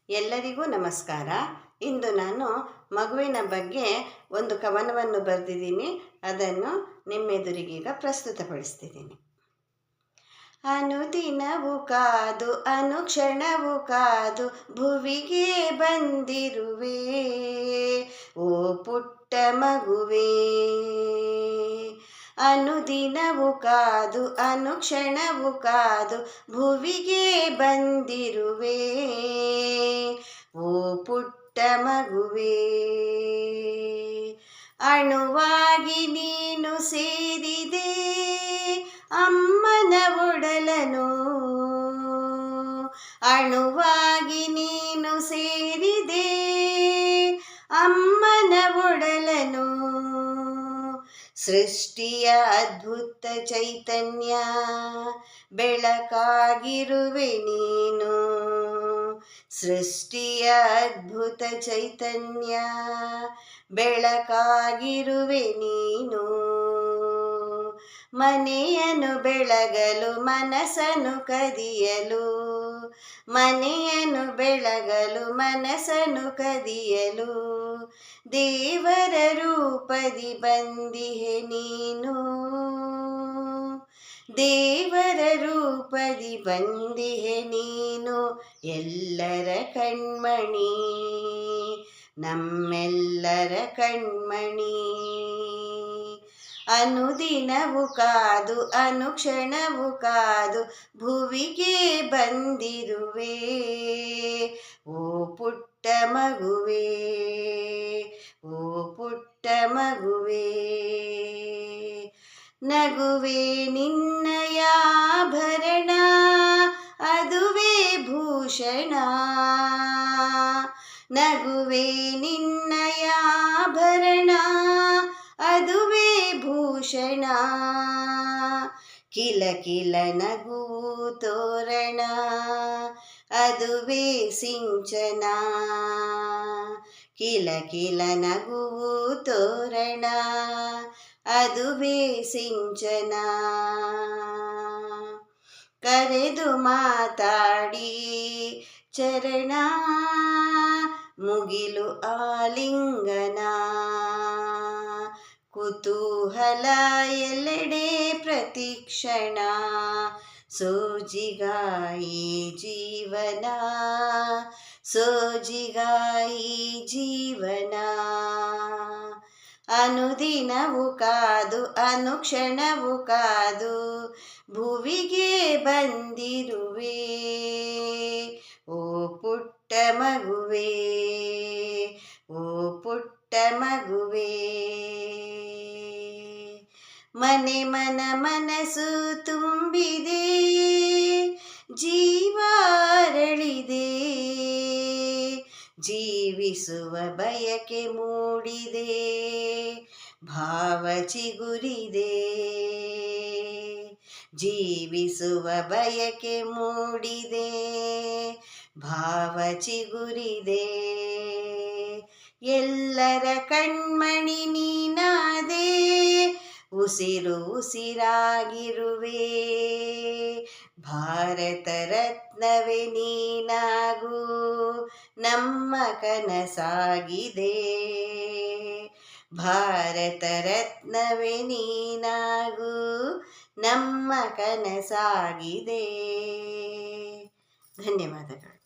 ಎಲ್ಲರಿಗೂ ನಮಸ್ಕಾರ. ಇಂದು ನಾನು ಮಗುವಿನ ಬಗ್ಗೆ ಒಂದು ಕವನವನ್ನು ಬರೆದಿದ್ದೀನಿ. ಅದನ್ನು ನಿಮ್ಮೆದುರಿಗೀಗ ಪ್ರಸ್ತುತಪಡಿಸ್ತಿದ್ದೀನಿ. ಅನುದಿನವೂ ಕಾದು ಅನುಕ್ಷಣವೂ ಕಾದು ಭುವಿಗೆ ಬಂದಿರುವೆ ಓ ಪುಟ್ಟ ಮಗುವೇ. ಅನುದಿನವೂ ಕಾದು ಅನುಕ್ಷಣವೂ ಕಾದು ಭುವಿಗೆ ಬಂದಿರುವೆ ಓ ಪುಟ್ಟ ಮಗುವೇ. ಅಣುವಾಗಿ ನೀನು ಸೇರಿದೆ ಅಮ್ಮನ ಒಡಲನು, ಅಣುವಾಗಿ ನೀನು ಸೇರಿದೆ ಅಮ್ಮನ ಒಡಲನು. ಸೃಷ್ಟಿಯ ಅದ್ಭುತ ಚೈತನ್ಯ ಬೆಳಕಾಗಿರುವೆ ನೀನು, ಸೃಷ್ಟಿಯ ಅದ್ಭುತ ಚೈತನ್ಯ ಬೆಳಕಾಗಿರುವೆ ನೀನು. ಮನೆಯನ್ನು ಬೆಳಗಲು ಮನಸ್ಸನ್ನು ಕದಿಯಲು, ಮನೆಯನ್ನು ಬೆಳಗಲು ಮನಸ್ಸನ್ನು ಕದಿಯಲು ದೇವರ ರೂಪದಿ ಬಂದಿಹೆ ನೀನು, ದೇವರ ರೂಪದಿ ಬಂದಿಹೆ ನೀನು. ಎಲ್ಲರ ಕಣ್ಮಣಿ, ನಮ್ಮೆಲ್ಲರ ಕಣ್ಮಣಿ. ಅನುದಿನವೂ ಕಾದು ಅನುಕ್ಷಣವೂ ಕಾದು ಭುವಿಗೆ ಬಂದಿರುವೆ ಓ ಪುಟ್ಟ ಮಗುವೇ, ಓ ಪುಟ್ಟ ಮಗುವೇ. ನಗುವೆ ನಿನ್ನಯ ಆಭರಣ, ಅದುವೇ ಭೂಷಣ. ನಗುವೆ ನಿನ್ನಯ ಆಭರಣ, ಅದುವೇ ಭೂಷಣ. ಕಿಲ ಕಿಲ ನಗು ತೋರಣ, ಅದುವೇ ಸಿಂಚನ. ಕಿಲ ಕಿಲ ನಗು ತೋರಣ, ಅದುವೇ ಸಿಂಚನ. ಕರೆದು ಮಾತಾಡಿ ಚರಣ, ಮುಗಿಲು ಆಲಿಂಗನ. ಕುತೂಹಲ ಎಲ್ಲೆಡೆ ಪ್ರತಿಕ್ಷಣ, ಸೋಜಿಗಾಯಿ ಜೀವನ, ಸೋಜಿಗಾಯಿ ಜೀವನ. ಅನುದಿನವೂ ಕಾದು ಅನುಕ್ಷಣವೂ ಕಾದು ಭುವಿಗೆ ಬಂದಿರುವೆ ಓ ಪುಟ್ಟ ಮಗುವೇ, ಓ ಪುಟ್ಟ ಮಗುವೇ. ಮನೆ ಮನ ಮನಸ್ಸು ತುಂಬಿದೆ, ಜೀವ ಅರಳಿದೆ, ಜೀವಿಸುವ ಬಯಕೆ ಮೂಡಿದೆ, ಭಾವ ಚಿಗುರಿದೆ. ಜೀವಿಸುವ ಬಯಕೆ ಮೂಡಿದೆ, ಭಾವ ಚಿಗುರಿದೆ. ಎಲ್ಲರ ಕಣ್ಮಣಿ ನೀನಾದೆ, ಉಸಿರು ಉಸಿರಾಗಿರುವೆ. ಭಾರತ ರತ್ನವೇ ನೀನಾಗು, ನಮ್ಮ ಕನಸಾಗಿದೆ. ಭಾರತ ರತ್ನವೇ ನೀನಾಗು, ನಮ್ಮ ಕನಸಾಗಿದೆ. ಧನ್ಯವಾದಗಳು.